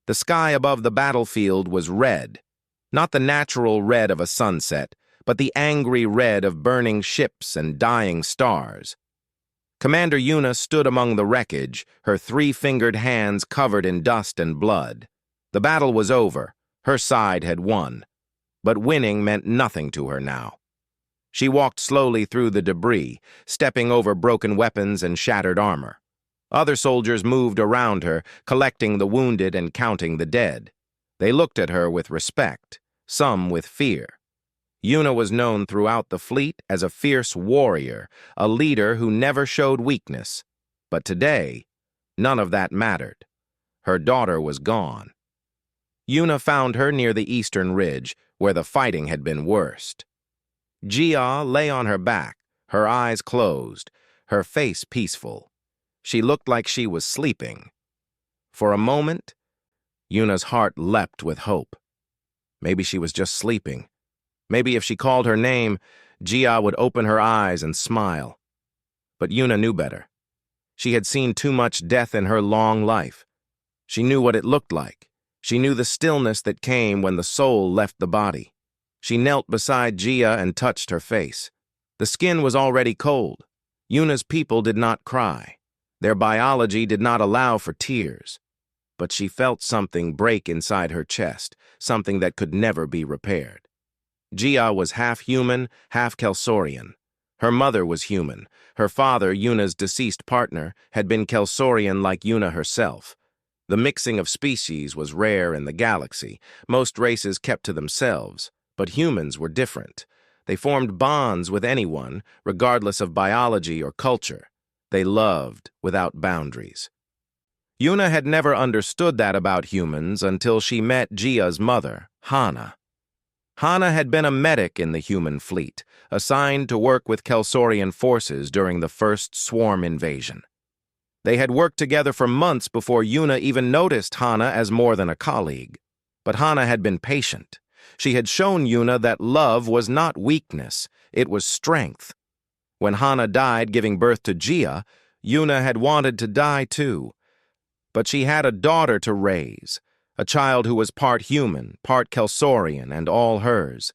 The sky above the battlefield was red, not the natural red of a sunset, but the angry red of burning ships and dying stars. Commander Yuna stood among the wreckage, her three-fingered hands covered in dust and blood. The battle was over. Her side had won. But winning meant nothing to her now. She walked slowly through the debris, stepping over broken weapons and shattered armor. Other soldiers moved around her, collecting the wounded and counting the dead. They looked at her with respect, some with fear. Yuna was known throughout the fleet as a fierce warrior, a leader who never showed weakness. But today, none of that mattered. Her daughter was gone. Yuna found her near the eastern ridge, where the fighting had been worst. Jia lay on her back, her eyes closed, her face peaceful. She looked like she was sleeping. For a moment, Yuna's heart leapt with hope. Maybe she was just sleeping. Maybe if she called her name, Jia would open her eyes and smile. But Yuna knew better. She had seen too much death in her long life. She knew what it looked like. She knew the stillness that came when the soul left the body. She knelt beside Jia and touched her face. The skin was already cold. Yuna's people did not cry. Their biology did not allow for tears. But she felt something break inside her chest, something that could never be repaired. Jia was half human, half Kelsorian. Her mother was human. Her father, Yuna's deceased partner, had been Kelsorian like Yuna herself. The mixing of species was rare in the galaxy. Most races kept to themselves, but humans were different. They formed bonds with anyone, regardless of biology or culture. They loved without boundaries. Yuna had never understood that about humans until she met Jia's mother, Hana. Hana had been a medic in the human fleet, assigned to work with Kelsorian forces during the first swarm invasion. They had worked together for months before Yuna even noticed Hana as more than a colleague. But Hana had been patient. She had shown Yuna that love was not weakness, it was strength. When Hana died giving birth to Jia, Yuna had wanted to die too. But she had a daughter to raise, a child who was part human, part Kelsorian, and all hers.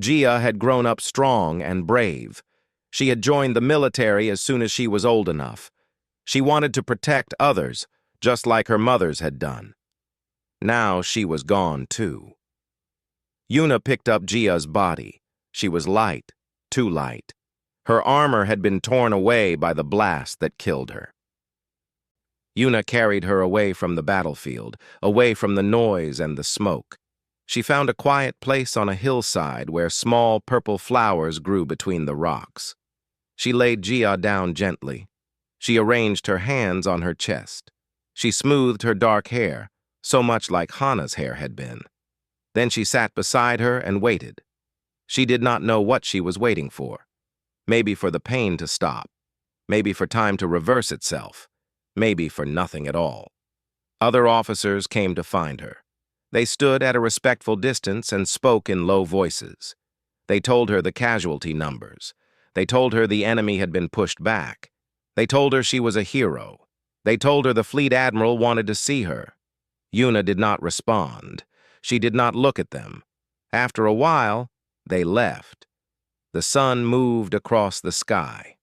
Jia had grown up strong and brave. She had joined the military as soon as she was old enough. She wanted to protect others, just like her mothers had done. Now she was gone too. Yuna picked up Jia's body. She was light, too light. Her armor had been torn away by the blast that killed her. Yuna carried her away from the battlefield, away from the noise and the smoke. She found a quiet place on a hillside where small purple flowers grew between the rocks. She laid Jia down gently. She arranged her hands on her chest. She smoothed her dark hair, so much like Hana's hair had been. Then she sat beside her and waited. She did not know what she was waiting for. Maybe for the pain to stop. Maybe for time to reverse itself. Maybe for nothing at all. Other officers came to find her. They stood at a respectful distance and spoke in low voices. They told her the casualty numbers. They told her the enemy had been pushed back. They told her she was a hero. They told her the fleet admiral wanted to see her. Yuna did not respond. She did not look at them. After a while, they left. The sun moved across the sky.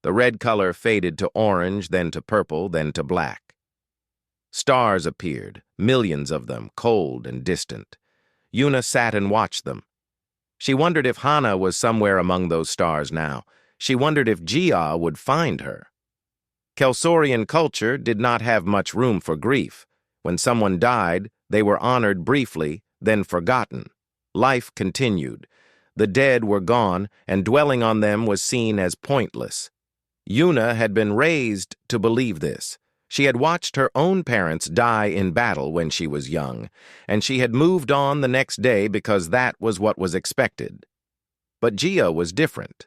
The red color faded to orange, then to purple, then to black. Stars appeared, millions of them, cold and distant. Yuna sat and watched them. She wondered if Hana was somewhere among those stars now. She wondered if Jia would find her. Kelsorian culture did not have much room for grief. When someone died, they were honored briefly, then forgotten. Life continued. The dead were gone, and dwelling on them was seen as pointless. Yuna had been raised to believe this. She had watched her own parents die in battle when she was young, and she had moved on the next day because that was what was expected. But Jia was different.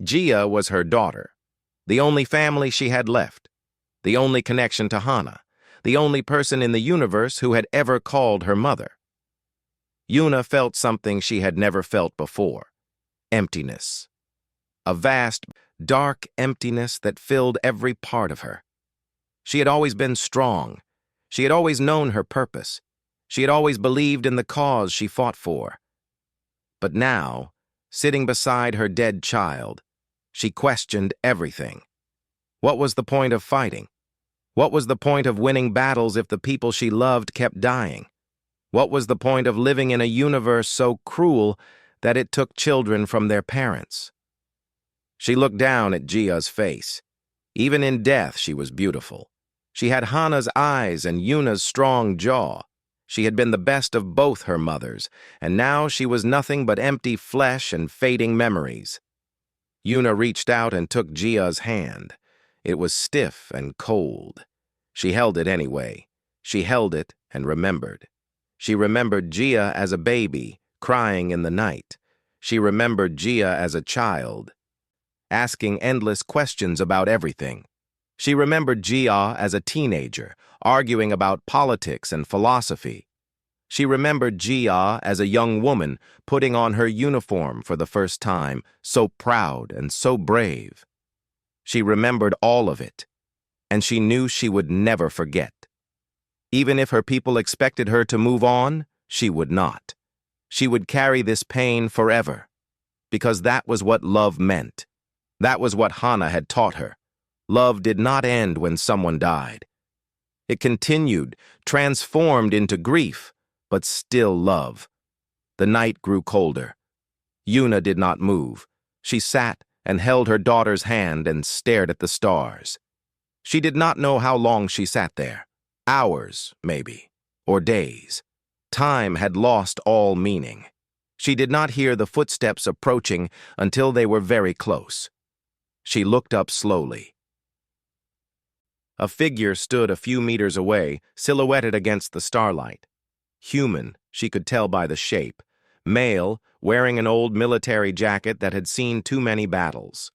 Jia was her daughter, the only family she had left, the only connection to Hana, the only person in the universe who had ever called her mother. Yuna felt something she had never felt before: emptiness. A vast, dark emptiness that filled every part of her. She had always been strong. She had always known her purpose. She had always believed in the cause she fought for. But now, sitting beside her dead child, she questioned everything. What was the point of fighting? What was the point of winning battles if the people she loved kept dying? What was the point of living in a universe so cruel that it took children from their parents? She looked down at Gia's face. Even in death, she was beautiful. She had Hana's eyes and Yuna's strong jaw. She had been the best of both her mothers, and now she was nothing but empty flesh and fading memories. Yuna reached out and took Gia's hand. It was stiff and cold. She held it anyway. She held it and remembered. She remembered Gia as a baby, crying in the night. She remembered Gia as a child, asking endless questions about everything. She remembered Gia as a teenager, arguing about politics and philosophy. She remembered Gia as a young woman, putting on her uniform for the first time, so proud and so brave. She remembered all of it, and she knew she would never forget. Even if her people expected her to move on, she would not. She would carry this pain forever, because that was what love meant. That was what Hana had taught her. Love did not end when someone died. It continued, transformed into grief, but still love. The night grew colder. Yuna did not move. She sat and held her daughter's hand and stared at the stars. She did not know how long she sat there. Hours, maybe, or days. Time had lost all meaning. She did not hear the footsteps approaching until they were very close. She looked up slowly. A figure stood a few meters away, silhouetted against the starlight. Human, she could tell by the shape. Male, wearing an old military jacket that had seen too many battles.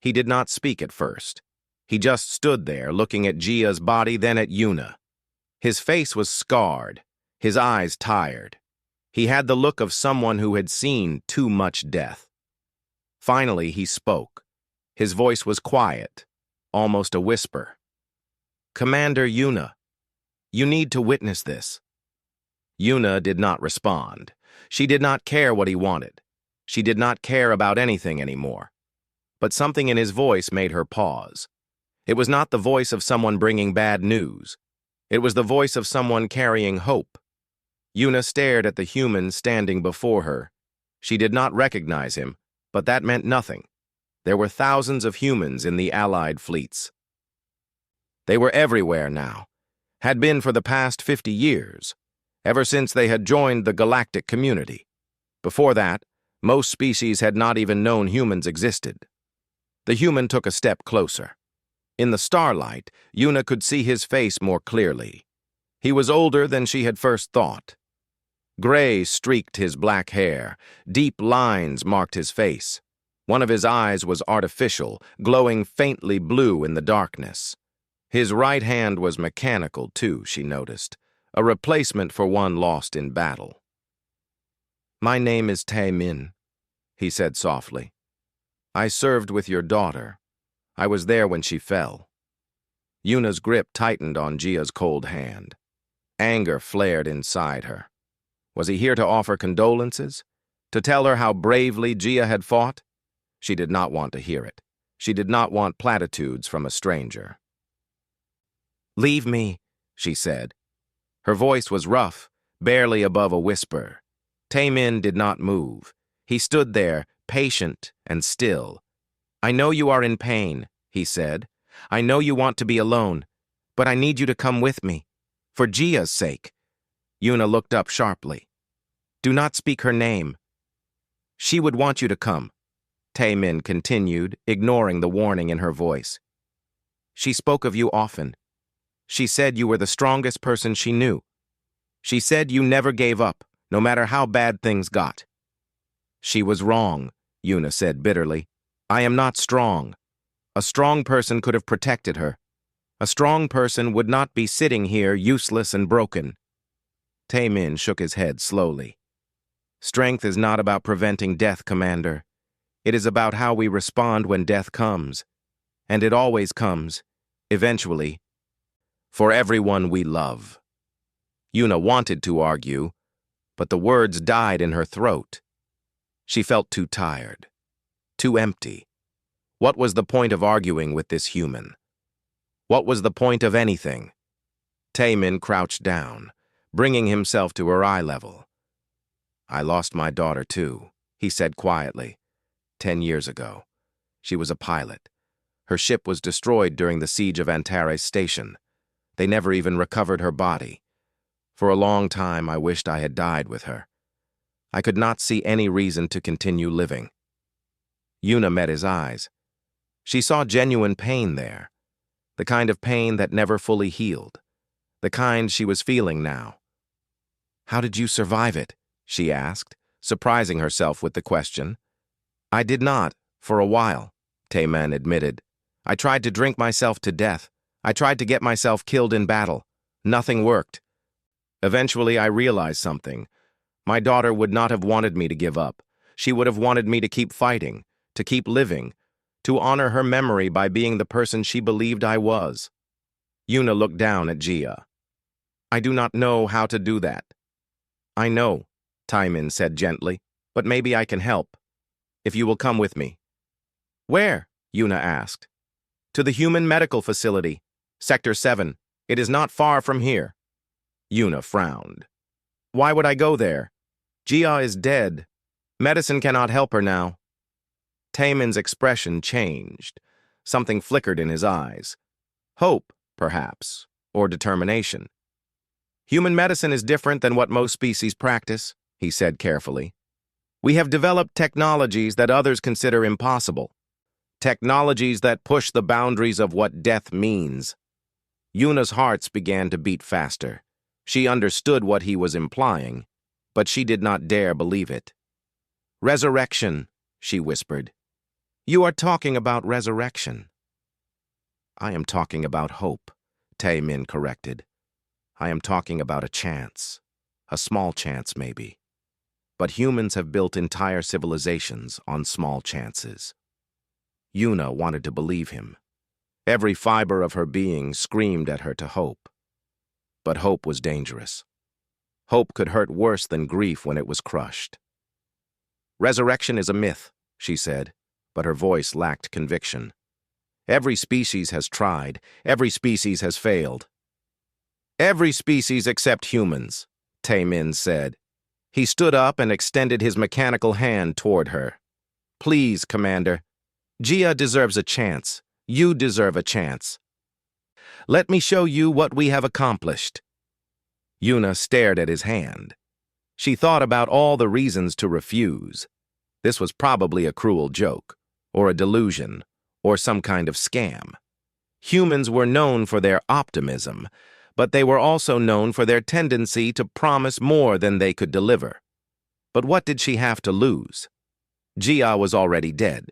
He did not speak at first. He just stood there, looking at Gia's body, then at Yuna. His face was scarred, his eyes tired. He had the look of someone who had seen too much death. Finally, he spoke. His voice was quiet, almost a whisper. "Commander Yuna, you need to witness this." Yuna did not respond. She did not care what he wanted. She did not care about anything anymore. But something in his voice made her pause. It was not the voice of someone bringing bad news. It was the voice of someone carrying hope. Yuna stared at the human standing before her. She did not recognize him, but that meant nothing. There were thousands of humans in the Allied fleets. They were everywhere now, had been for the past 50 years, ever since they had joined the galactic community. Before that, most species had not even known humans existed. The human took a step closer. In the starlight, Yuna could see his face more clearly. He was older than she had first thought. Gray streaked his black hair. Deep lines marked his face. One of his eyes was artificial, glowing faintly blue in the darkness. His right hand was mechanical, too, she noticed, a replacement for one lost in battle. "My name is Tae-min," he said softly. "I served with your daughter. I was there when she fell." Yuna's grip tightened on Gia's cold hand. Anger flared inside her. Was he here to offer condolences? To tell her how bravely Gia had fought? She did not want to hear it. She did not want platitudes from a stranger. "Leave me," she said. Her voice was rough, barely above a whisper. Tae-min did not move. He stood there, patient and still. "I know you are in pain," he said. "I know you want to be alone, but I need you to come with me. For Gia's sake." Yuna looked up sharply. "Do not speak her name." "She would want you to come," Tae-min continued, ignoring the warning in her voice. "She spoke of you often. She said you were the strongest person she knew. She said you never gave up, no matter how bad things got." "She was wrong," Yuna said bitterly. "I am not strong. A strong person could have protected her. A strong person would not be sitting here useless and broken." Tae-min shook his head slowly. "Strength is not about preventing death, Commander. It is about how we respond when death comes. And it always comes, eventually. For everyone we love. Yuna wanted to argue, but the words died in her throat. She felt too tired, too empty. What was the point of arguing with this human? What was the point of anything? Taemin crouched down, bringing himself to her eye level. I lost my daughter too, he said quietly. 10 years ago. She was a pilot. Her ship was destroyed during the siege of Antares Station. They never even recovered her body. For a long time, I wished I had died with her. I could not see any reason to continue living. Yuna met his eyes. She saw genuine pain there, the kind of pain that never fully healed, the kind she was feeling now. How did you survive it? She asked, surprising herself with the question. I did not, for a while, Taemin admitted. I tried to drink myself to death. I tried to get myself killed in battle. Nothing worked. Eventually, I realized something. My daughter would not have wanted me to give up. She would have wanted me to keep fighting, to keep living, to honor her memory by being the person she believed I was. Yuna looked down at Jia. I do not know how to do that. I know, Taemin said gently, but maybe I can help. If you will come with me. Where? Yuna asked. To the human medical facility, Sector 7. It is not far from here. Yuna frowned. Why would I go there? Jia is dead. Medicine cannot help her now. Taemin's expression changed. Something flickered in his eyes. Hope, perhaps, or determination. Human medicine is different than what most species practice, he said carefully. We have developed technologies that others consider impossible. Technologies that push the boundaries of what death means. Yuna's hearts began to beat faster. She understood what he was implying, but she did not dare believe it. Resurrection, she whispered. You are talking about resurrection. I am talking about hope, Taemin corrected. I am talking about a chance. A small chance, maybe. But humans have built entire civilizations on small chances. Yuna wanted to believe him. Every fiber of her being screamed at her to hope. But hope was dangerous. Hope could hurt worse than grief when it was crushed. Resurrection is a myth, she said, but her voice lacked conviction. Every species has tried. Every species has failed. Every species except humans, Taemin said. He stood up and extended his mechanical hand toward her. Please, Commander. Jia deserves a chance. You deserve a chance. Let me show you what we have accomplished. Yuna stared at his hand. She thought about all the reasons to refuse. This was probably a cruel joke, or a delusion, or some kind of scam. Humans were known for their optimism, but they were also known for their tendency to promise more than they could deliver. But what did she have to lose? Jia was already dead.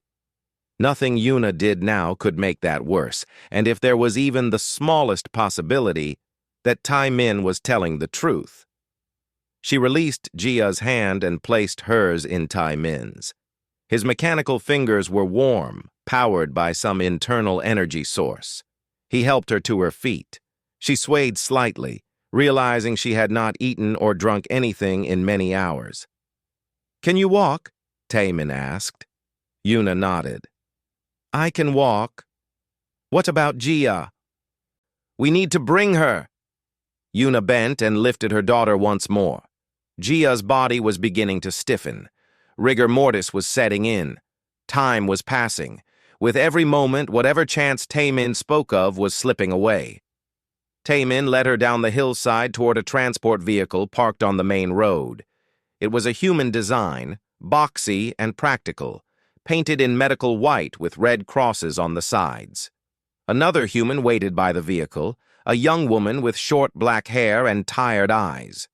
Nothing Yuna did now could make that worse, and if there was even the smallest possibility that Taemin was telling the truth. She released Jia's hand and placed hers in Taemin's. His mechanical fingers were warm, powered by some internal energy source. He helped her to her feet. She swayed slightly, realizing she had not eaten or drunk anything in many hours. Can you walk? Taemin asked. Yuna nodded. I can walk. What about Jia? We need to bring her. Yuna bent and lifted her daughter once more. Jia's body was beginning to stiffen. Rigor mortis was setting in. Time was passing. With every moment, whatever chance Taemin spoke of was slipping away. Taemin led her down the hillside toward a transport vehicle parked on the main road. It was a human design, boxy and practical, painted in medical white with red crosses on the sides. Another human waited by the vehicle, a young woman with short black hair and tired eyes.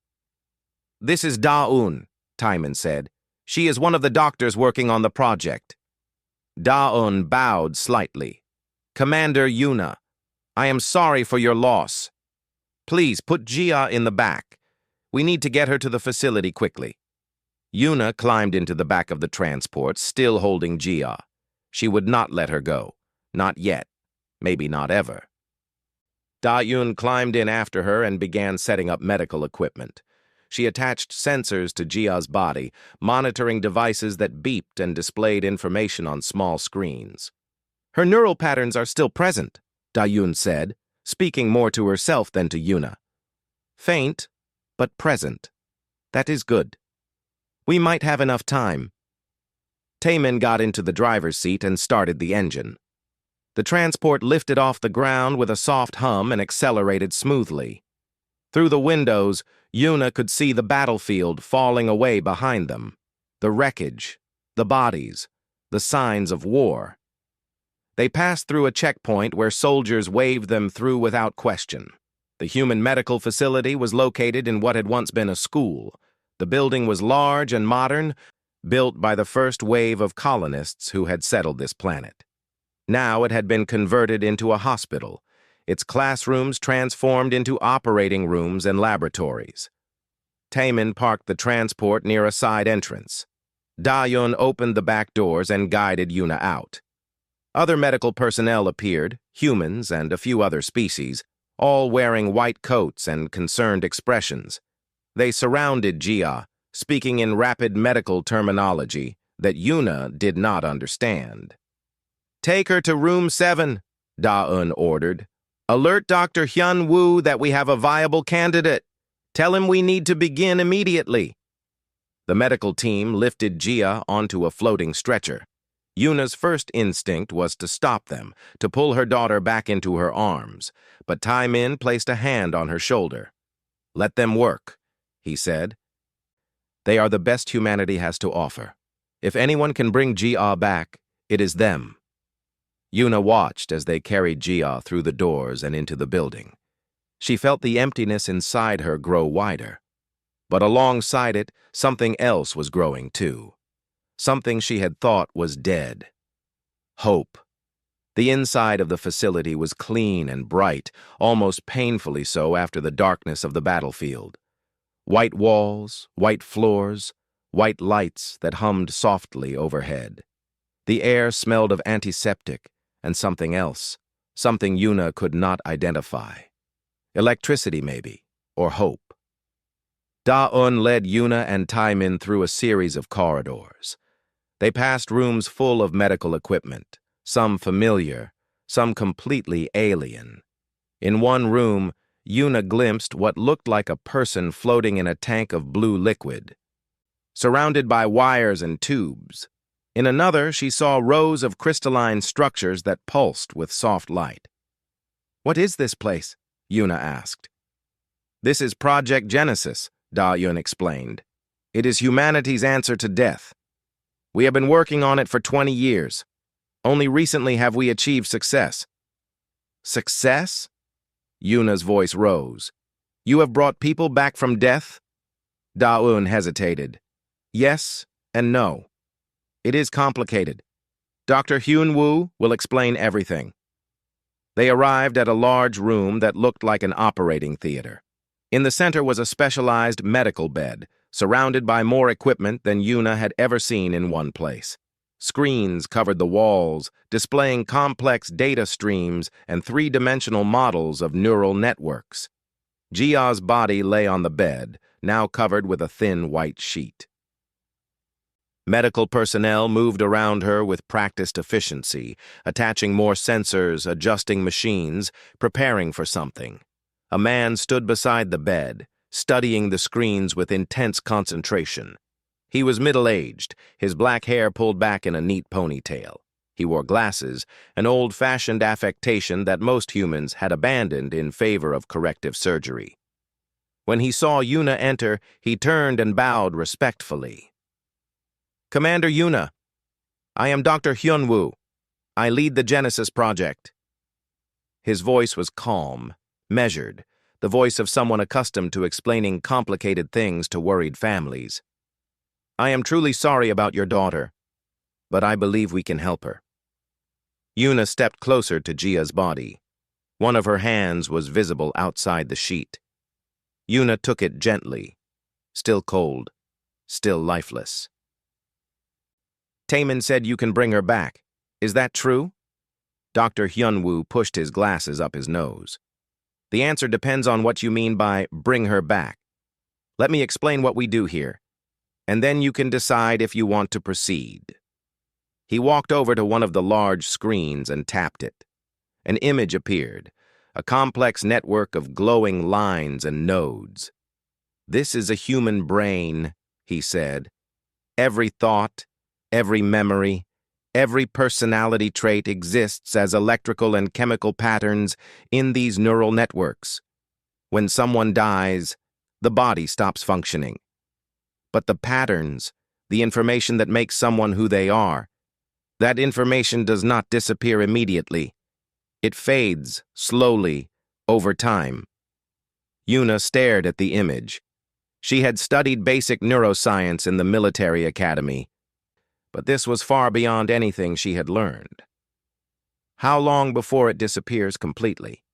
This is Da-un, Taemin said. She is one of the doctors working on the project. Da-un bowed slightly. Commander Yuna, I am sorry for your loss. Please put Jia in the back. We need to get her to the facility quickly. Yuna climbed into the back of the transport, still holding Jia. She would not let her go. Not yet. Maybe not ever. Da-Yun climbed in after her and began setting up medical equipment. She attached sensors to Jia's body, monitoring devices that beeped and displayed information on small screens. Her neural patterns are still present, Da-Yun said, speaking more to herself than to Yuna. Faint, but present. That is good. We might have enough time. Taemin got into the driver's seat and started the engine. The transport lifted off the ground with a soft hum and accelerated smoothly. Through the windows, Yuna could see the battlefield falling away behind them. The wreckage, the bodies, the signs of war. They passed through a checkpoint where soldiers waved them through without question. The human medical facility was located in what had once been a school. The building was large and modern, built by the first wave of colonists who had settled this planet. Now it had been converted into a hospital, its classrooms transformed into operating rooms and laboratories. Taemin parked the transport near a side entrance. Da-Yun opened the back doors and guided Yuna out. Other medical personnel appeared, humans and a few other species, all wearing white coats and concerned expressions. They surrounded Jia, speaking in rapid medical terminology that Yuna did not understand. "Take her to room 7, Da-Eun ordered. "Alert Dr. Hyun-woo that we have a viable candidate. Tell him we need to begin immediately." The medical team lifted Jia onto a floating stretcher. Yuna's first instinct was to stop them, to pull her daughter back into her arms, but Taemin placed a hand on her shoulder. "Let them work," he said. "They are the best humanity has to offer. If anyone can bring Jia back, it is them." Yuna watched as they carried Jia through the doors and into the building. She felt the emptiness inside her grow wider. But alongside it, something else was growing too. Something she had thought was dead. Hope. The inside of the facility was clean and bright, almost painfully so after the darkness of the battlefield. White walls, white floors, white lights that hummed softly overhead. The air smelled of antiseptic and something else, something Yuna could not identify. Electricity, maybe, or hope. Da-Eun led Yuna and Taemin through a series of corridors. They passed rooms full of medical equipment, some familiar, some completely alien. In one room, Yuna glimpsed what looked like a person floating in a tank of blue liquid, surrounded by wires and tubes. In another, she saw rows of crystalline structures that pulsed with soft light. "What is this place?" Yuna asked. "This is Project Genesis," Da-Yun explained. "It is humanity's answer to death. We have been working on it for 20 years. Only recently have we achieved success." "Success?" Yuna's voice rose. "You have brought people back from death?" Da-Eun hesitated. "Yes and no. It is complicated. Dr. Hyun-woo will explain everything." They arrived at a large room that looked like an operating theater. In the center was a specialized medical bed, surrounded by more equipment than Yuna had ever seen in one place. Screens covered the walls, displaying complex data streams and three-dimensional models of neural networks. Jia's body lay on the bed, now covered with a thin white sheet. Medical personnel moved around her with practiced efficiency, attaching more sensors, adjusting machines, preparing for something. A man stood beside the bed, studying the screens with intense concentration. He was middle-aged, his black hair pulled back in a neat ponytail. He wore glasses, an old-fashioned affectation that most humans had abandoned in favor of corrective surgery. When he saw Yuna enter, he turned and bowed respectfully. "Commander Yuna, I am Dr. Hyun-woo. I lead the Genesis project." His voice was calm, measured, the voice of someone accustomed to explaining complicated things to worried families. "I am truly sorry about your daughter, but I believe we can help her." Yuna stepped closer to Jia's body. One of her hands was visible outside the sheet. Yuna took it gently, still cold, still lifeless. "Taemin said you can bring her back. Is that true?" Dr. Hyun-woo pushed his glasses up his nose. The answer depends on what you mean by bring her back. Let me explain what we do here, and then you can decide if you want to proceed. He walked over to one of the large screens and tapped it. An image appeared, a complex network of glowing lines and nodes. "This is a human brain," he said. "Every thought, every memory, every personality trait exists as electrical and chemical patterns in these neural networks. When someone dies, the body stops functioning. But the patterns, the information that makes someone who they are, that information does not disappear immediately. It fades, slowly, over time." Yuna stared at the image. She had studied basic neuroscience in the military academy, but this was far beyond anything she had learned. "How long before it disappears completely?"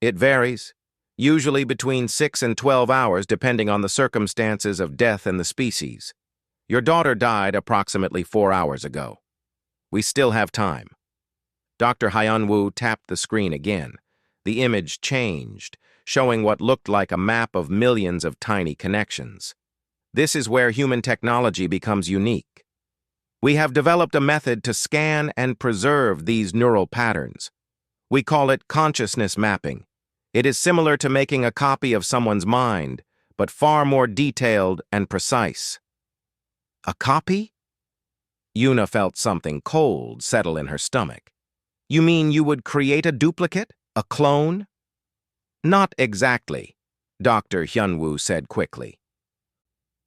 "It varies, usually between 6 and 12 hours depending on the circumstances of death and the species. Your daughter died approximately 4 hours ago. We still have time." Dr. Hyunwoo tapped the screen again. The image changed, showing what looked like a map of millions of tiny connections. "This is where human technology becomes unique. We have developed a method to scan and preserve these neural patterns. We call it consciousness mapping. It is similar to making a copy of someone's mind, but far more detailed and precise." "A copy?" Yuna felt something cold settle in her stomach. "You mean you would create a duplicate? A clone?" "Not exactly," Dr. Hyunwoo said quickly.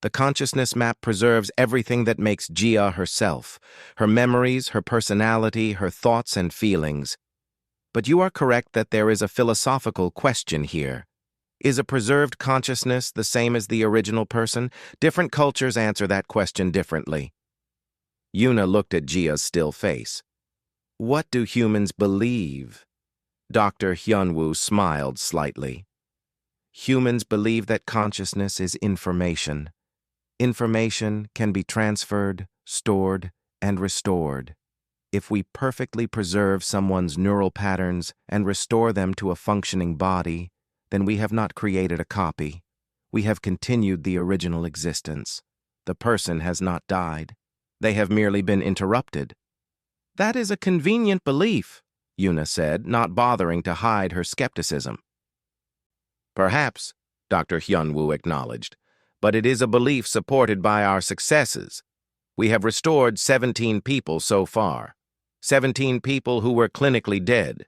"The consciousness map preserves everything that makes Jia herself, her memories, her personality, her thoughts and feelings. But you are correct that there is a philosophical question here. Is a preserved consciousness the same as the original person? Different cultures answer that question differently." Yuna looked at Jia's still face. "What do humans believe?" Dr. Hyunwoo smiled slightly. "Humans believe that consciousness is information. Information can be transferred, stored, and restored. If we perfectly preserve someone's neural patterns and restore them to a functioning body, then we have not created a copy. We have continued the original existence. The person has not died. They have merely been interrupted." "That is a convenient belief," Yuna said, not bothering to hide her skepticism. "Perhaps," Dr. Hyunwoo acknowledged, "but it is a belief supported by our successes. We have restored 17 people so far, 17 people who were clinically dead.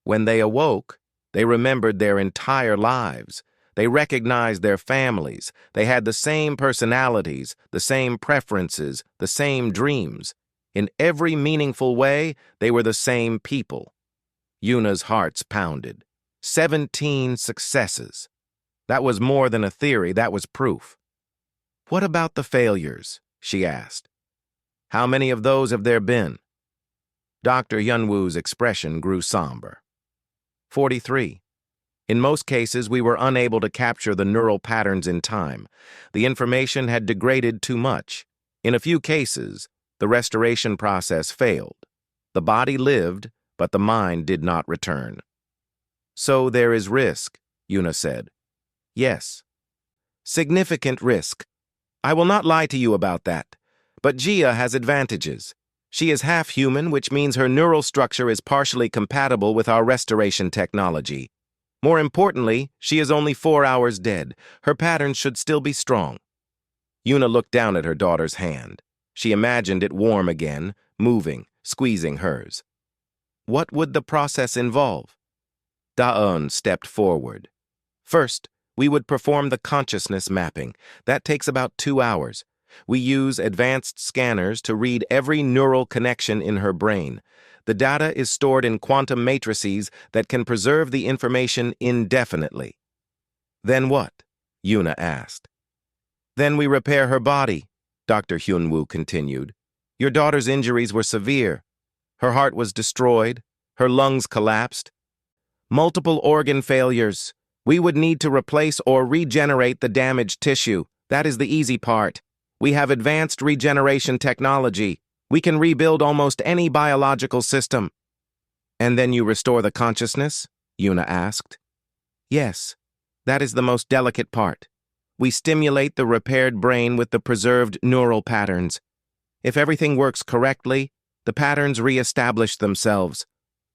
When they awoke, they remembered their entire lives. They recognized their families. They had the same personalities, the same preferences, the same dreams. In every meaningful way, they were the same people." Yuna's hearts pounded. 17 successes. That was more than a theory, that was proof. "What about the failures?" she asked. "How many of those have there been?" Dr. Hyunwoo's expression grew somber. 43. In most cases, we were unable to capture the neural patterns in time. The information had degraded too much. In a few cases, the restoration process failed. The body lived, but the mind did not return." "So there is risk," Yuna said. "Yes. Significant risk. I will not lie to you about that. But Jia has advantages. She is half human, which means her neural structure is partially compatible with our restoration technology. More importantly, she is only 4 hours dead. Her patterns should still be strong." Yuna looked down at her daughter's hand. She imagined it warm again, moving, squeezing hers. "What would the process involve?" Da-eun stepped forward. "First, we would perform the consciousness mapping. That takes about 2 hours. We use advanced scanners to read every neural connection in her brain. The data is stored in quantum matrices that can preserve the information indefinitely." "Then what?" Yuna asked. "Then we repair her body," Dr. Hyunwoo continued. "Your daughter's injuries were severe. Her heart was destroyed. Her lungs collapsed. Multiple organ failures. We would need to replace or regenerate the damaged tissue. That is the easy part. We have advanced regeneration technology. We can rebuild almost any biological system." "And then you restore the consciousness?" Yuna asked. Yes, that is the most delicate part. We stimulate the repaired brain with the preserved neural patterns. If everything works correctly, the patterns re-establish themselves.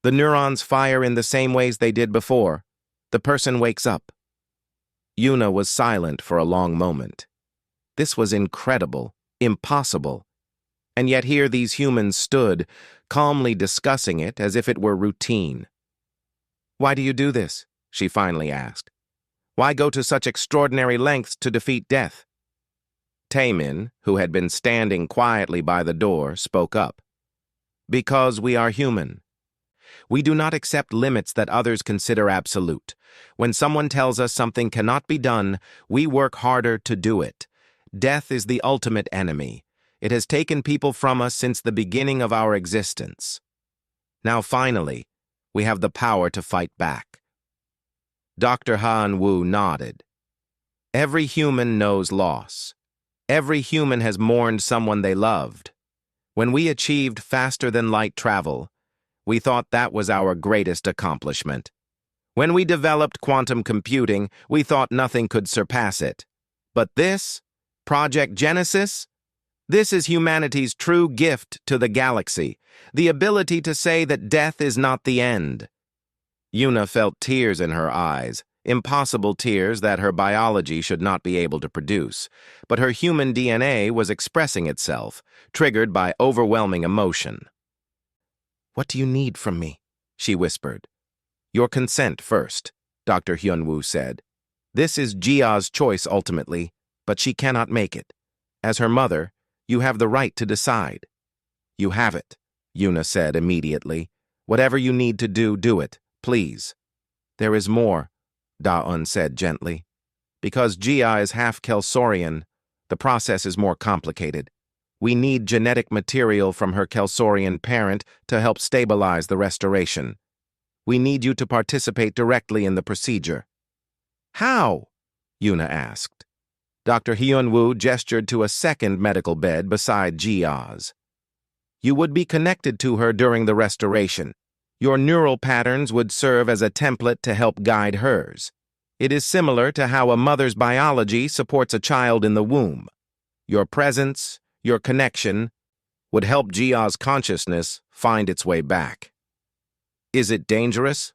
The neurons fire in the same ways they did before. The person wakes up. Yuna was silent for a long moment. This was incredible, impossible. And yet here these humans stood, calmly discussing it as if it were routine. "Why do you do this?" she finally asked. "Why go to such extraordinary lengths to defeat death?" Taemin, who had been standing quietly by the door, spoke up. "Because we are human. We do not accept limits that others consider absolute. When someone tells us something cannot be done, we work harder to do it. Death is the ultimate enemy. It has taken people from us since the beginning of our existence. Now finally, we have the power to fight back." Dr. Han Wu nodded. Every human knows loss. Every human has mourned someone they loved. When we achieved faster-than-light travel, we thought that was our greatest accomplishment. When we developed quantum computing, we thought nothing could surpass it. But this, Project Genesis, this is humanity's true gift to the galaxy, the ability to say that death is not the end. Yuna felt tears in her eyes, impossible tears that her biology should not be able to produce, but her human DNA was expressing itself, triggered by overwhelming emotion. "What do you need from me?" she whispered. "Your consent first," Dr. Hyunwoo said. "This is Jia's choice ultimately, but she cannot make it. As her mother, you have the right to decide." "You have it," Yuna said immediately. "Whatever you need to do, do it, please." "There is more," Da-un said gently. "Because Jia is half Kelsorian, the process is more complicated. We need genetic material from her Kelsorian parent to help stabilize the restoration. We need you to participate directly in the procedure." "How?" Yuna asked. Dr. Hyunwoo gestured to a second medical bed beside Jia's. "You would be connected to her during the restoration. Your neural patterns would serve as a template to help guide hers. It is similar to how a mother's biology supports a child in the womb. Your presence, your connection, would help Jia's consciousness find its way back." "Is it dangerous?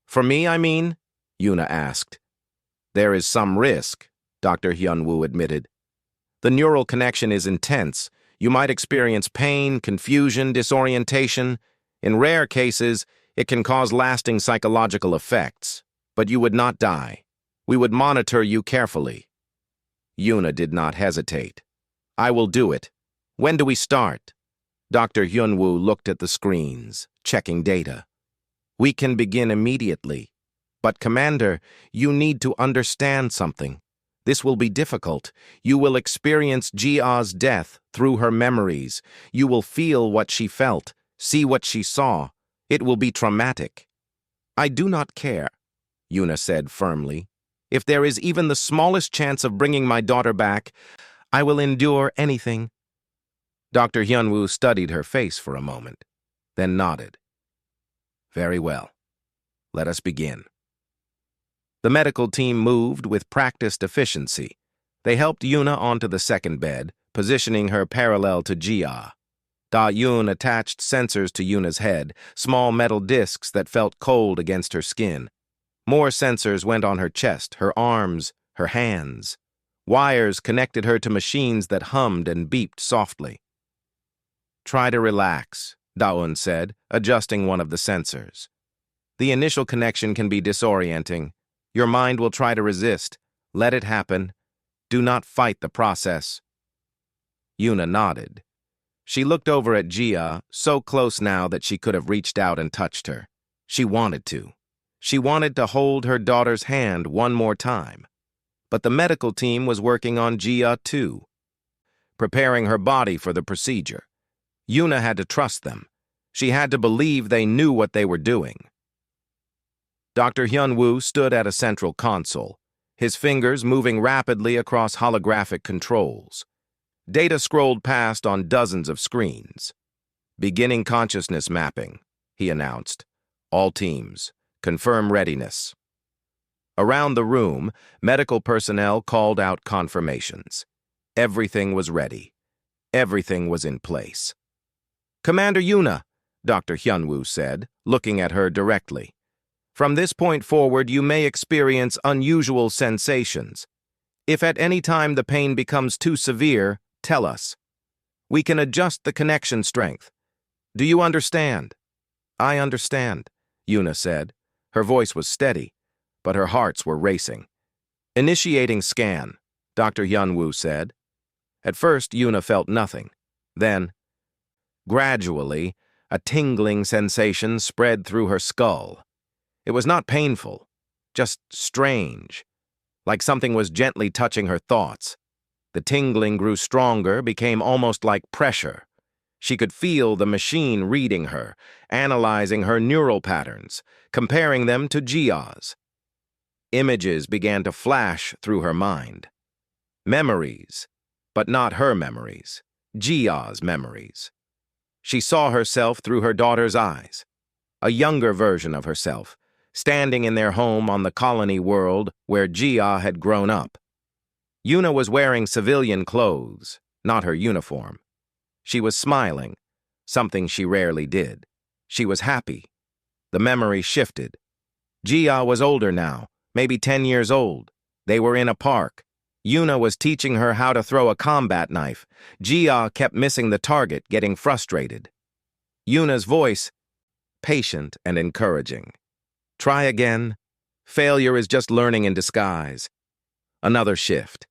For me, I mean?" Yuna asked. "There is some risk," Dr. Hyunwoo admitted. "The neural connection is intense. You might experience pain, confusion, disorientation. In rare cases, it can cause lasting psychological effects. But you would not die. We would monitor you carefully." Yuna did not hesitate. "I will do it. When do we start?" Dr. Hyunwoo looked at the screens, checking data. "We can begin immediately. But, Commander, you need to understand something. This will be difficult. You will experience Jia's death through her memories. You will feel what she felt, see what she saw. It will be traumatic." "I do not care," Yuna said firmly. "If there is even the smallest chance of bringing my daughter back, I will endure anything." Dr. Hyunwoo studied her face for a moment, then nodded. "Very well. Let us begin." The medical team moved with practiced efficiency. They helped Yuna onto the second bed, positioning her parallel to Jia. Da-Yun attached sensors to Yuna's head, small metal discs that felt cold against her skin. More sensors went on her chest, her arms, her hands. Wires connected her to machines that hummed and beeped softly. "Try to relax," Da-Un said, adjusting one of the sensors. "The initial connection can be disorienting. Your mind will try to resist. Let it happen. Do not fight the process." Yuna nodded. She looked over at Jia, so close now that she could have reached out and touched her. She wanted to. She wanted to hold her daughter's hand one more time. But the medical team was working on Jia too, preparing her body for the procedure. Yuna had to trust them. She had to believe they knew what they were doing. Dr. Hyunwoo stood at a central console, his fingers moving rapidly across holographic controls. Data scrolled past on dozens of screens. "Beginning consciousness mapping," he announced. "All teams, confirm readiness." Around the room, medical personnel called out confirmations. Everything was ready. Everything was in place. "Commander Yuna," Dr. Hyunwoo said, looking at her directly. "From this point forward, you may experience unusual sensations. If at any time the pain becomes too severe, tell us. We can adjust the connection strength. Do you understand?" "I understand," Yuna said. Her voice was steady, but her hearts were racing. "Initiating scan," Dr. Hyunwoo said. At first, Yuna felt nothing. Then, gradually, a tingling sensation spread through her skull. It was not painful, just strange, like something was gently touching her thoughts. The tingling grew stronger, became almost like pressure. She could feel the machine reading her, analyzing her neural patterns, comparing them to Jia's. Images began to flash through her mind. Memories, but not her memories, Jia's memories. She saw herself through her daughter's eyes, a younger version of herself, standing in their home on the colony world where Jia had grown up. Yuna was wearing civilian clothes, not her uniform. She was smiling, something she rarely did. She was happy. The memory shifted. Jia was older now, maybe 10 years old. They were in a park. Yuna was teaching her how to throw a combat knife. Jia kept missing the target, getting frustrated. Yuna's voice, patient and encouraging. "Try again. Failure is just learning in disguise." Another shift.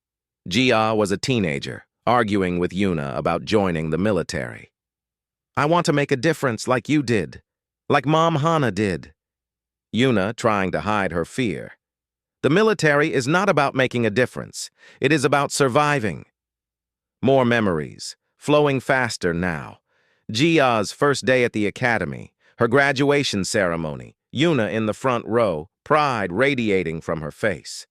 Jia was a teenager, arguing with Yuna about joining the military. "I want to make a difference like you did, like Mom Hana did." Yuna trying to hide her fear. "The military is not about making a difference. It is about surviving." More memories, flowing faster now. Jia's first day at the academy, her graduation ceremony, Yuna in the front row, pride radiating from her face.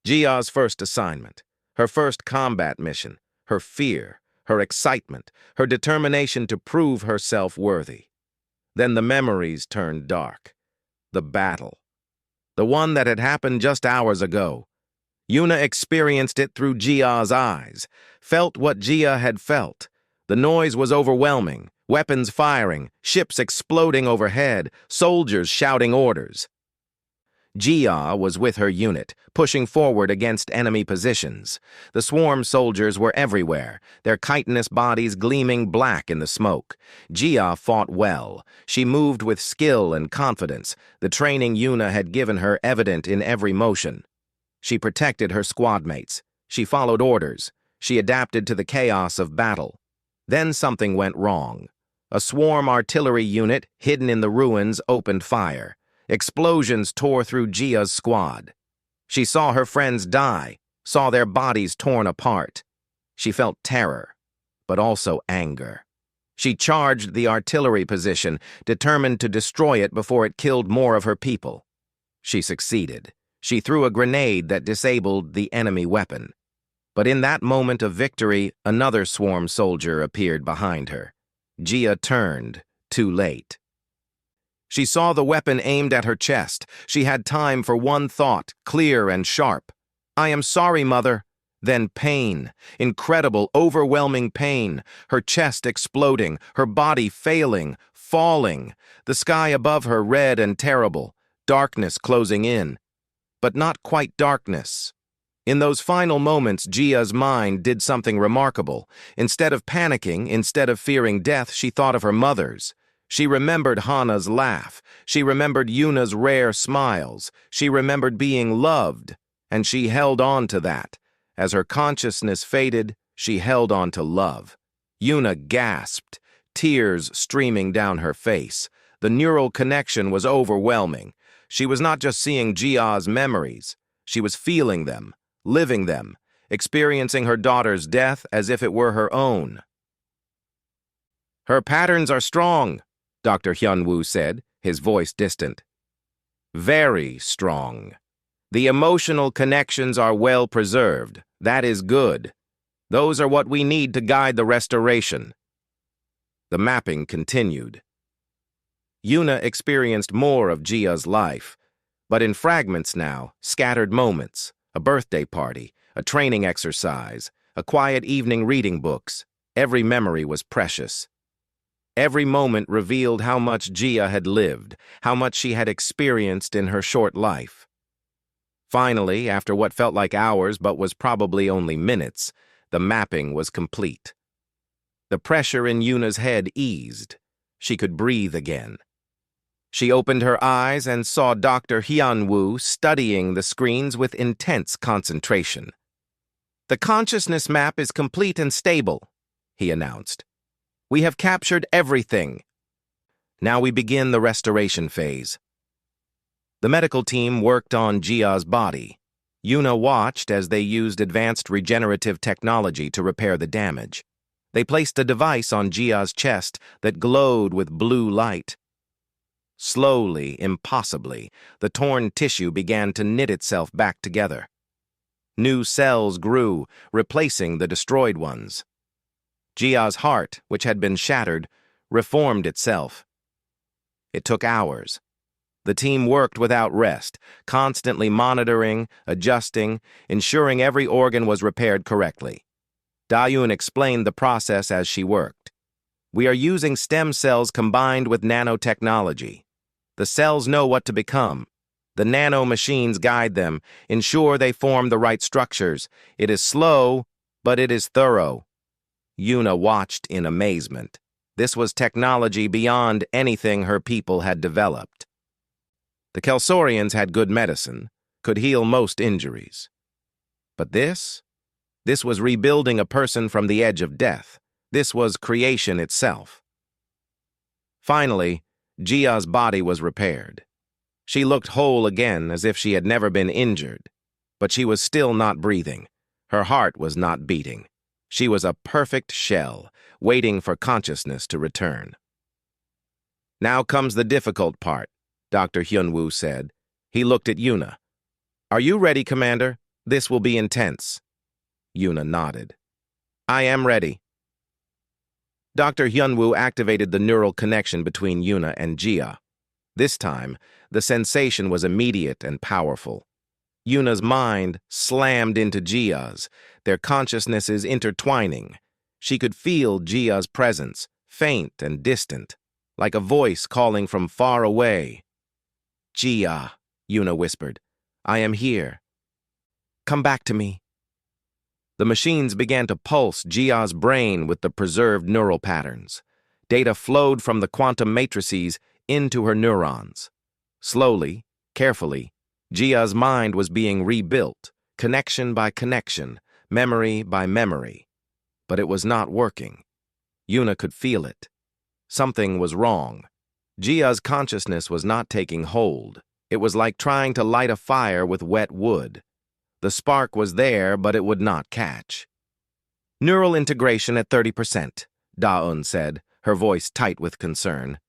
Jia's first assignment, her first combat mission, her fear, her excitement, her determination to prove herself worthy. Then the memories turned dark. The battle. The one that had happened just hours ago. Yuna experienced it through Jia's eyes, felt what Jia had felt. The noise was overwhelming, weapons firing, ships exploding overhead, soldiers shouting orders. Jia was with her unit, pushing forward against enemy positions. The swarm soldiers were everywhere, their chitinous bodies gleaming black in the smoke. Jia fought well. She moved with skill and confidence, the training Yuna had given her evident in every motion. She protected her squad mates. She followed orders. She adapted to the chaos of battle. Then something went wrong. A swarm artillery unit, hidden in the ruins, opened fire. Explosions tore through Jia's squad. She saw her friends die, saw their bodies torn apart. She felt terror, but also anger. She charged the artillery position, determined to destroy it before it killed more of her people. She succeeded. She threw a grenade that disabled the enemy weapon. But in that moment of victory, another swarm soldier appeared behind her. Jia turned, too late. She saw the weapon aimed at her chest. She had time for one thought, clear and sharp. "I am sorry, Mother." Then pain, incredible, overwhelming pain, her chest exploding, her body failing, falling, the sky above her red and terrible, darkness closing in. But not quite darkness. In those final moments, Jia's mind did something remarkable. Instead of panicking, instead of fearing death, she thought of her mother's. She remembered Hana's laugh. She remembered Yuna's rare smiles. She remembered being loved, and she held on to that. As her consciousness faded, she held on to love. Yuna gasped, tears streaming down her face. The neural connection was overwhelming. She was not just seeing Jia's memories. She was feeling them, living them, experiencing her daughter's death as if it were her own. "Her patterns are strong," Dr. Hyunwoo said, his voice distant. "Very strong. The emotional connections are well preserved. That is good. Those are what we need to guide the restoration." The mapping continued. Yuna experienced more of Jia's life, but in fragments now, scattered moments, a birthday party, a training exercise, a quiet evening reading books. Every memory was precious. Every moment revealed how much Gia had lived, how much she had experienced in her short life. Finally, after what felt like hours but was probably only minutes, the mapping was complete. The pressure in Yuna's head eased. She could breathe again. She opened her eyes and saw Dr. Hyunwoo studying the screens with intense concentration. "The consciousness map is complete and stable," he announced. "We have captured everything. Now we begin the restoration phase." The medical team worked on Gia's body. Yuna watched as they used advanced regenerative technology to repair the damage. They placed a device on Gia's chest that glowed with blue light. Slowly, impossibly, the torn tissue began to knit itself back together. New cells grew, replacing the destroyed ones. Gia's heart, which had been shattered, reformed itself. It took hours. The team worked without rest, constantly monitoring, adjusting, ensuring every organ was repaired correctly. Da-Yoon explained the process as she worked. "We are using stem cells combined with nanotechnology. The cells know what to become. The nano-machines guide them, ensure they form the right structures. It is slow, but it is thorough." Yuna watched in amazement. This was technology beyond anything her people had developed. The Kelsorians had good medicine, could heal most injuries. But this was rebuilding a person from the edge of death. This was creation itself. Finally, Gia's body was repaired. She looked whole again, as if she had never been injured. But she was still not breathing. Her heart was not beating. She was a perfect shell, waiting for consciousness to return. "Now comes the difficult part," Dr. Hyunwoo said. He looked at Yuna. "Are you ready, Commander? This will be intense." Yuna nodded. "I am ready." Dr. Hyunwoo activated the neural connection between Yuna and Gia. This time, the sensation was immediate and powerful. Yuna's mind slammed into Gia's, their consciousnesses intertwining. She could feel Gia's presence, faint and distant, like a voice calling from far away. "Gia," Yuna whispered, "I am here. Come back to me." The machines began to pulse Gia's brain with the preserved neural patterns. Data flowed from the quantum matrices into her neurons. Slowly, carefully, Gia's mind was being rebuilt, connection by connection, memory by memory. But it was not working. Yuna could feel it. Something was wrong. Gia's consciousness was not taking hold. It was like trying to light a fire with wet wood. The spark was there, but it would not catch. "Neural integration at 30%, Da-Eun said, her voice tight with concern.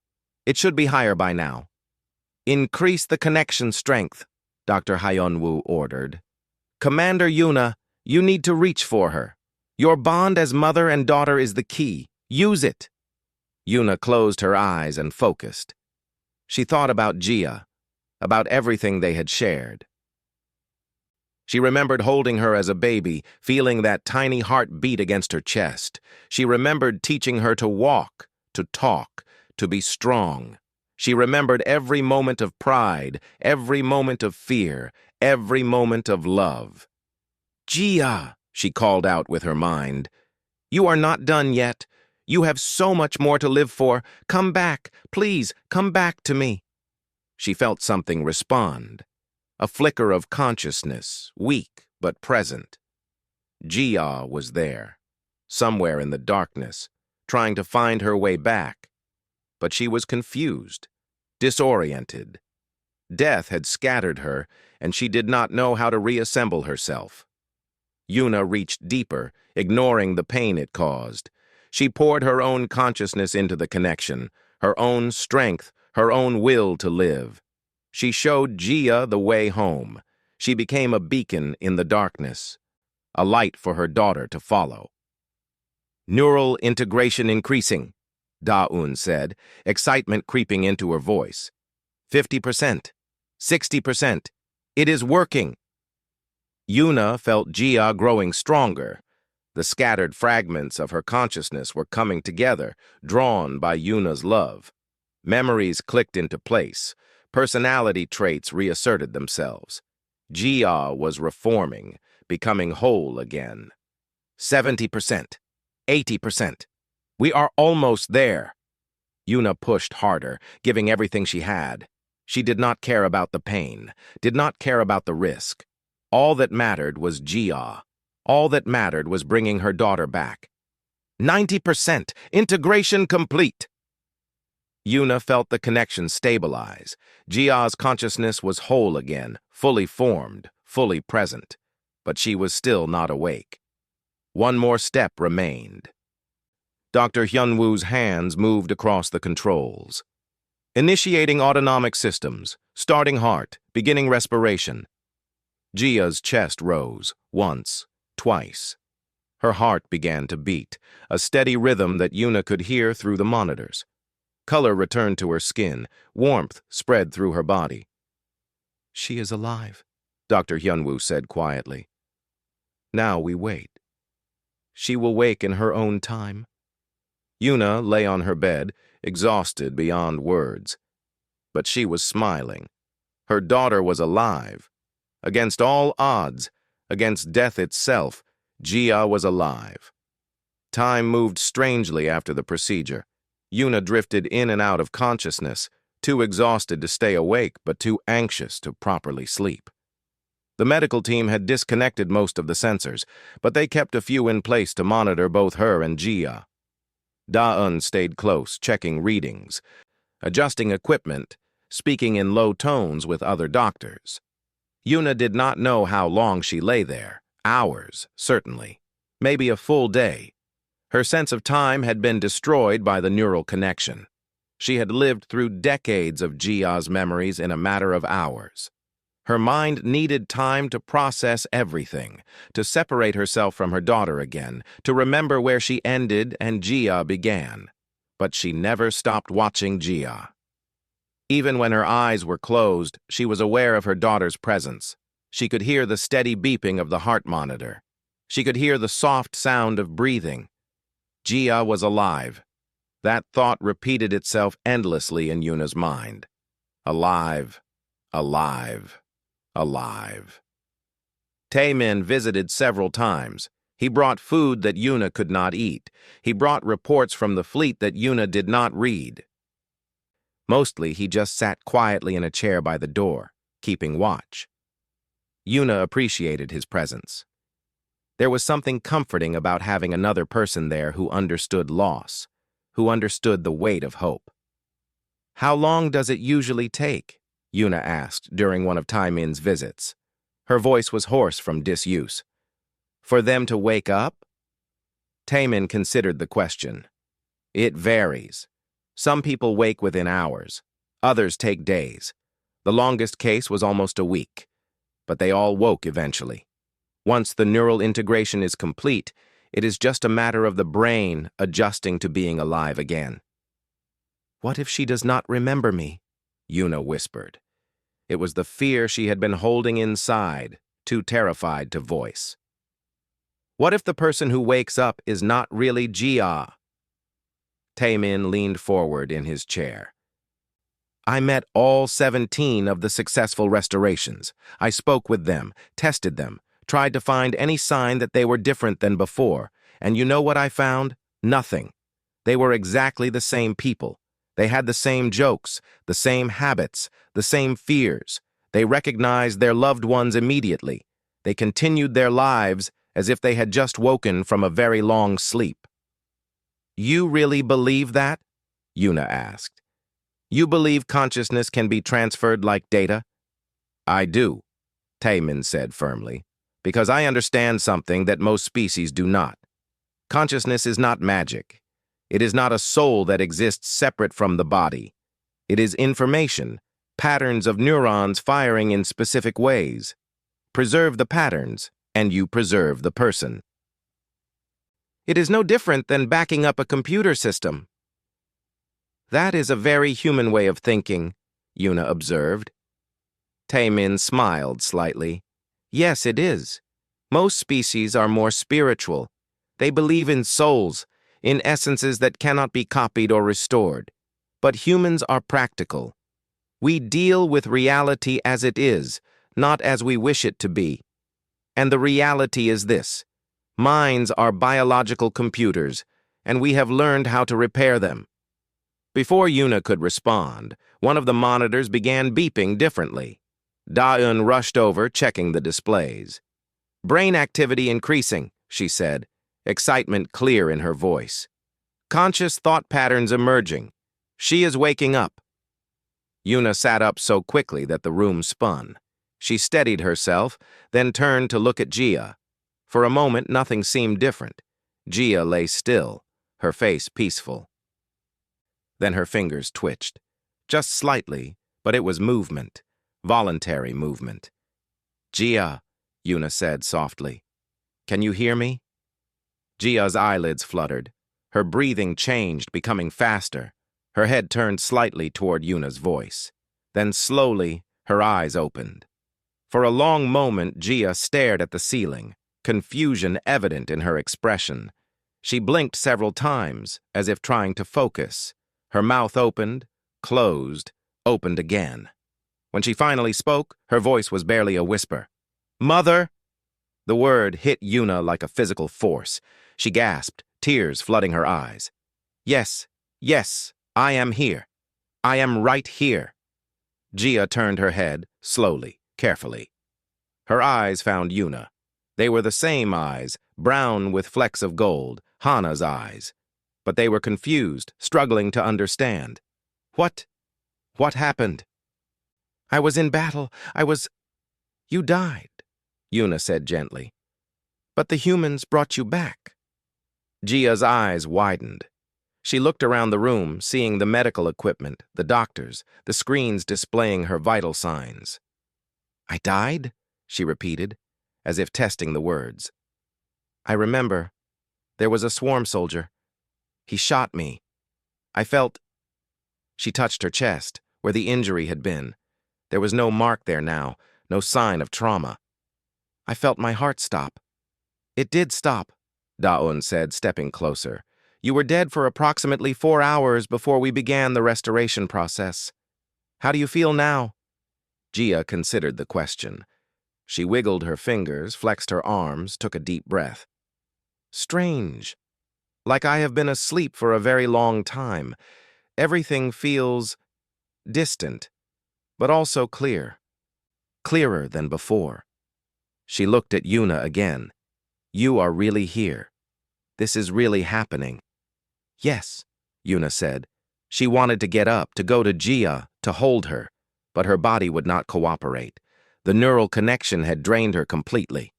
"It should be higher by now." "Increase the connection strength," Dr. Hyunwoo ordered. "Commander Yuna, you need to reach for her. Your bond as mother and daughter is the key. Use it." Yuna closed her eyes and focused. She thought about Gia, about everything they had shared. She remembered holding her as a baby, feeling that tiny heart beat against her chest. She remembered teaching her to walk, to talk, to be strong. She remembered every moment of pride, every moment of fear, every moment of love. "Gia," she called out with her mind, "you are not done yet. You have so much more to live for. Come back, please, come back to me." She felt something respond. A flicker of consciousness, weak but present. Gia was there, somewhere in the darkness, trying to find her way back. But she was confused, disoriented. Death had scattered her, and she did not know how to reassemble herself. Yuna reached deeper, ignoring the pain it caused. She poured her own consciousness into the connection, her own strength, her own will to live. She showed Gia the way home. She became a beacon in the darkness, a light for her daughter to follow. "Neural integration increasing," Da-Eun said, excitement creeping into her voice. 50%, 60%. It is working. Yuna felt Jia growing stronger. The scattered fragments of her consciousness were coming together, drawn by Yuna's love. Memories clicked into place. Personality traits reasserted themselves. Jia was reforming, becoming whole again. 70%. 80%. We are almost there. Yuna pushed harder, giving everything she had. She did not care about the pain, did not care about the risk. All that mattered was Jia. All that mattered was bringing her daughter back. 90%. Integration complete. Yuna felt the connection stabilize. Jia's consciousness was whole again, fully formed, fully present. But she was still not awake. One more step remained. Dr. Hyunwoo's hands moved across the controls. Initiating autonomic systems, starting heart, beginning respiration. Jia's chest rose, once, twice. Her heart began to beat, a steady rhythm that Yuna could hear through the monitors. Color returned to her skin, warmth spread through her body. She is alive, Dr. Hyunwoo said quietly. Now we wait. She will wake in her own time. Yuna lay on her bed, exhausted beyond words. But she was smiling. Her daughter was alive. Against all odds, against death itself, Jia was alive. Time moved strangely after the procedure. Yuna drifted in and out of consciousness, too exhausted to stay awake but too anxious to properly sleep. The medical team had disconnected most of the sensors, but they kept a few in place to monitor both her and Jia. Da-eun stayed close, checking readings, adjusting equipment, speaking in low tones with other doctors. Yuna did not know how long she lay there. Hours, certainly. Maybe a full day. Her sense of time had been destroyed by the neural connection. She had lived through decades of Jia's memories in a matter of hours. Her mind needed time to process everything, to separate herself from her daughter again, to remember where she ended and Jia began. But she never stopped watching Jia. Even when her eyes were closed, she was aware of her daughter's presence. She could hear the steady beeping of the heart monitor. She could hear the soft sound of breathing. Jia was alive. That thought repeated itself endlessly in Yuna's mind. Alive, alive, alive. Taemin visited several times. He brought food that Yuna could not eat. He brought reports from the fleet that Yuna did not read. Mostly, he just sat quietly in a chair by the door, keeping watch. Yuna appreciated his presence. There was something comforting about having another person there who understood loss, who understood the weight of hope. How long does it usually take? Yuna asked during one of Taemin's visits. Her voice was hoarse from disuse. For them to wake up? Taemin considered the question. It varies. Some people wake within hours. Others take days. The longest case was almost a week. But they all woke eventually. Once the neural integration is complete, it is just a matter of the brain adjusting to being alive again. What if she does not remember me? Yuna whispered. It was the fear she had been holding inside, too terrified to voice. What if the person who wakes up is not really Jia? Taemin leaned forward in his chair. I met all 17 of the successful restorations. I spoke with them, tested them, tried to find any sign that they were different than before, and you know what I found? Nothing. They were exactly the same people. They had the same jokes, the same habits, the same fears. They recognized their loved ones immediately. They continued their lives as if they had just woken from a very long sleep. You really believe that? Yuna asked. You believe consciousness can be transferred like data? I do, Taemin said firmly, because I understand something that most species do not. Consciousness is not magic. It is not a soul that exists separate from the body. It is information, patterns of neurons firing in specific ways. Preserve the patterns, and you preserve the person. It is no different than backing up a computer system. That is a very human way of thinking, Yuna observed. Taemin smiled slightly. Yes, it is. Most species are more spiritual. They believe in souls, in essences that cannot be copied or restored. But humans are practical. We deal with reality as it is, not as we wish it to be. And the reality is this. Minds are biological computers, and we have learned how to repair them. Before Yuna could respond, one of the monitors began beeping differently. Da-eun rushed over, checking the displays. Brain activity increasing, she said, excitement clear in her voice. Conscious thought patterns emerging. She is waking up. Yuna sat up so quickly that the room spun. She steadied herself, then turned to look at Jia. For a moment, nothing seemed different. Jia lay still, her face peaceful. Then her fingers twitched. Just slightly, but it was movement. Voluntary movement. Jia, Yuna said softly. Can you hear me? Jia's eyelids fluttered. Her breathing changed, becoming faster. Her head turned slightly toward Yuna's voice. Then slowly, her eyes opened. For a long moment, Jia stared at the ceiling, confusion evident in her expression. She blinked several times, as if trying to focus. Her mouth opened, closed, opened again. When she finally spoke, her voice was barely a whisper. Mother! The word hit Yuna like a physical force. She gasped, tears flooding her eyes. Yes, yes, I am here. I am right here. Jia turned her head, slowly, carefully. Her eyes found Yuna. They were the same eyes, brown with flecks of gold, Hana's eyes. But they were confused, struggling to understand. What happened? I was in battle. You died, Yuna said gently. But the humans brought you back. Jia's eyes widened. She looked around the room, seeing the medical equipment, the doctors, the screens displaying her vital signs. I died? She repeated, as if testing the words. I remember. There was a swarm soldier. He shot me. I felt... She touched her chest, where the injury had been. There was no mark there now, no sign of trauma. I felt my heart stop. It did stop, Da-eun said, stepping closer. You were dead for approximately 4 hours before we began the restoration process. How do you feel now? Jia considered the question. She wiggled her fingers, flexed her arms, took a deep breath. Strange. Like I have been asleep for a very long time. Everything feels distant, but also clear. Clearer than before. She looked at Yuna again. You are really here. This is really happening. Yes, Yuna said. She wanted to get up, to go to Jia, to hold her, but her body would not cooperate. The neural connection had drained her completely.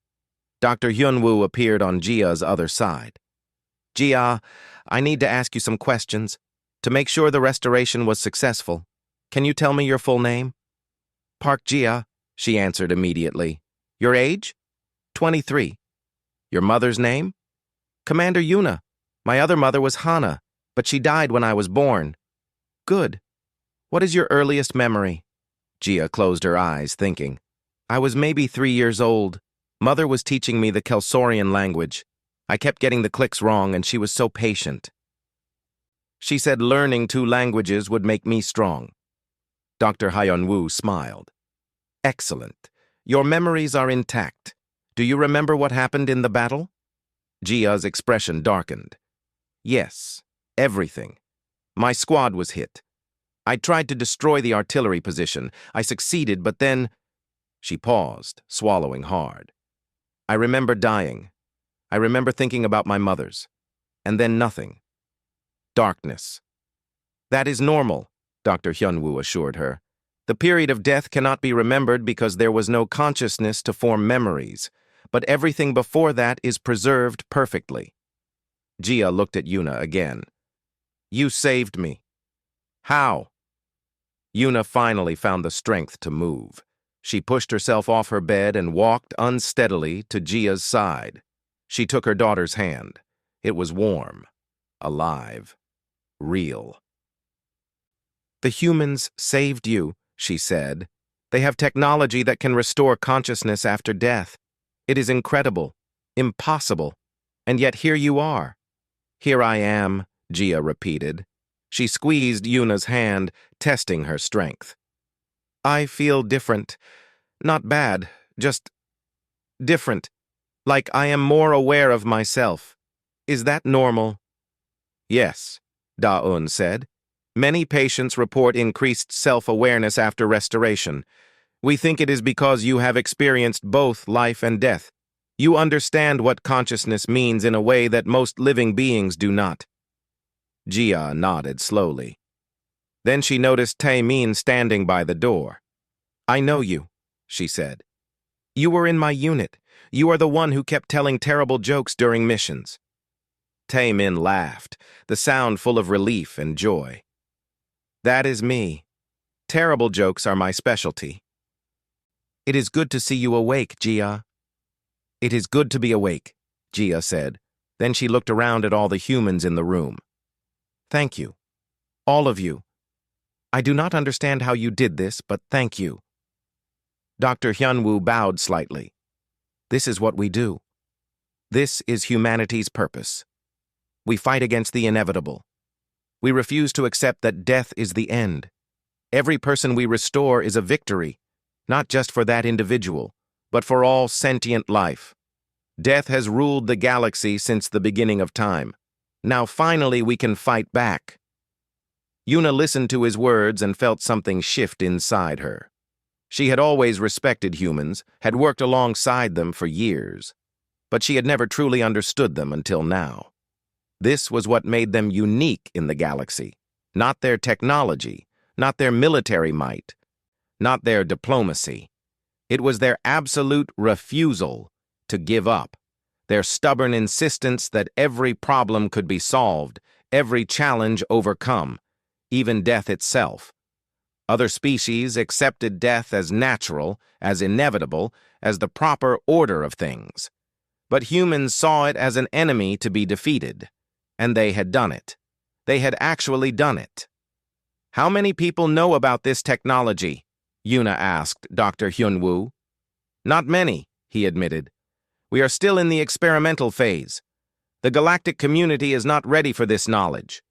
Dr. Hyunwoo appeared on Jia's other side. Jia, I need to ask you some questions. To make sure the restoration was successful, can you tell me your full name? Park Jia, she answered immediately. Your age? 23. Your mother's name? Commander Yuna. My other mother was Hana, but she died when I was born. Good. What is your earliest memory? Jia closed her eyes, thinking. I was maybe 3 years old. Mother was teaching me the Kelsorian language. I kept getting the clicks wrong, and she was so patient. She said learning 2 languages would make me strong. Dr. Hyunwoo smiled. Excellent. Your memories are intact. Do you remember what happened in the battle? Jia's expression darkened. Yes, everything. My squad was hit. I tried to destroy the artillery position. I succeeded, but then... She paused, swallowing hard. I remember dying. I remember thinking about my mother's. And then nothing. Darkness. That is normal, Dr. Hyunwoo assured her. The period of death cannot be remembered because there was no consciousness to form memories, but everything before that is preserved perfectly. Jia looked at Yuna again. You saved me. How? Yuna finally found the strength to move. She pushed herself off her bed and walked unsteadily to Jia's side. She took her daughter's hand. It was warm, alive, real. The humans saved you, she said. They have technology that can restore consciousness after death. It is incredible, impossible, and yet here you are. Here I am, Gia repeated. She squeezed Yuna's hand, testing her strength. I feel different. Not bad, just different. Like I am more aware of myself. Is that normal? Yes, Da-Un said. Many patients report increased self-awareness after restoration. We think it is because you have experienced both life and death. You understand what consciousness means in a way that most living beings do not. Gia nodded slowly. Then she noticed Tae-min standing by the door. I know you, she said. You were in my unit. You are the one who kept telling terrible jokes during missions. Tae-min laughed, the sound full of relief and joy. That is me. Terrible jokes are my specialty. It is good to see you awake, Gia. It is good to be awake, Gia said. Then she looked around at all the humans in the room. Thank you. All of you. I do not understand how you did this, but thank you. Dr. Hyunwoo bowed slightly. This is what we do. This is humanity's purpose. We fight against the inevitable. We refuse to accept that death is the end. Every person we restore is a victory, not just for that individual, but for all sentient life. Death has ruled the galaxy since the beginning of time. Now finally we can fight back. Yuna listened to his words and felt something shift inside her. She had always respected humans, had worked alongside them for years, but she had never truly understood them until now. This was what made them unique in the galaxy, not their technology, not their military might, not their diplomacy. It was their absolute refusal to give up, their stubborn insistence that every problem could be solved, every challenge overcome, even death itself. Other species accepted death as natural, as inevitable, as the proper order of things. But humans saw it as an enemy to be defeated. And they had done it. They had actually done it. How many people know about this technology? Yuna asked Dr. Hyunwoo. Not many, he admitted. We are still in the experimental phase. The galactic community is not ready for this knowledge.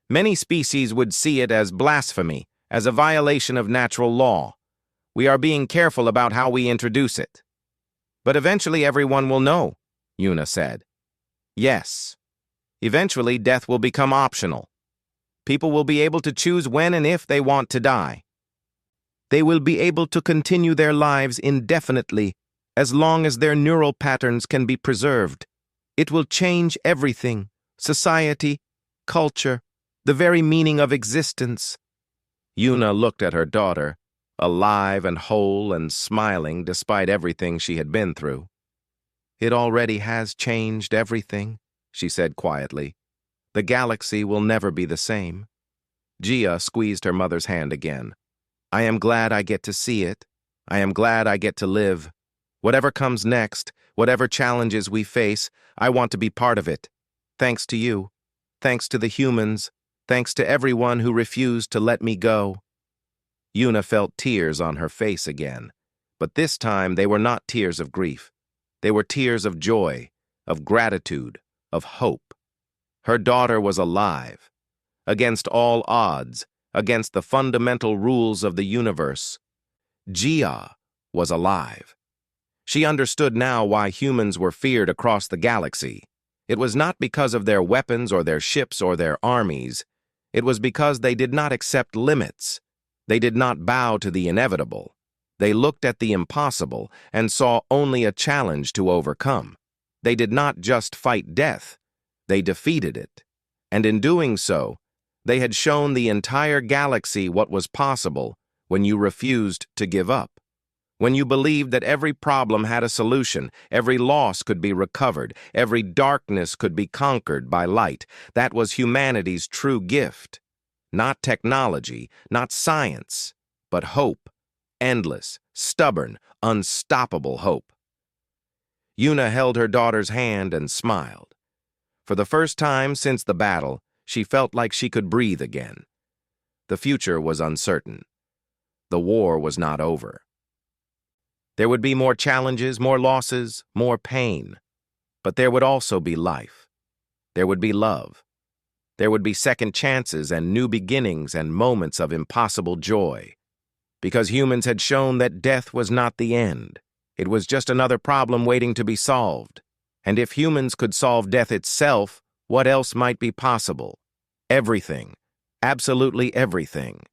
Many species would see it as blasphemy, as a violation of natural law. We are being careful about how we introduce it. But eventually everyone will know, Yuna said. Yes. Eventually death will become optional. People will be able to choose when and if they want to die. They will be able to continue their lives indefinitely as long as their neural patterns can be preserved. It will change everything, society, culture, the very meaning of existence. Yuna looked at her daughter, alive and whole and smiling despite everything she had been through. It already has changed everything, she said quietly. The galaxy will never be the same. Gia squeezed her mother's hand again. I am glad I get to see it. I am glad I get to live. Whatever comes next, whatever challenges we face, I want to be part of it. Thanks to you. Thanks to the humans. Thanks to everyone who refused to let me go. Yuna felt tears on her face again, but this time they were not tears of grief. They were tears of joy, of gratitude, of hope. Her daughter was alive. Against all odds, against the fundamental rules of the universe, Gia was alive. She understood now why humans were feared across the galaxy. It was not because of their weapons or their ships or their armies. It was because they did not accept limits. They did not bow to the inevitable. They looked at the impossible and saw only a challenge to overcome. They did not just fight death. They defeated it. And in doing so, they had shown the entire galaxy what was possible when you refused to give up. When you believed that every problem had a solution, every loss could be recovered, every darkness could be conquered by light. That was humanity's true gift. Not technology, not science, but hope. Endless, stubborn, unstoppable hope. Yuna held her daughter's hand and smiled. For the first time since the battle, she felt like she could breathe again. The future was uncertain. The war was not over. There would be more challenges, more losses, more pain. But there would also be life. There would be love. There would be second chances and new beginnings and moments of impossible joy. Because humans had shown that death was not the end. It was just another problem waiting to be solved. And if humans could solve death itself, what else might be possible? Everything. Absolutely everything.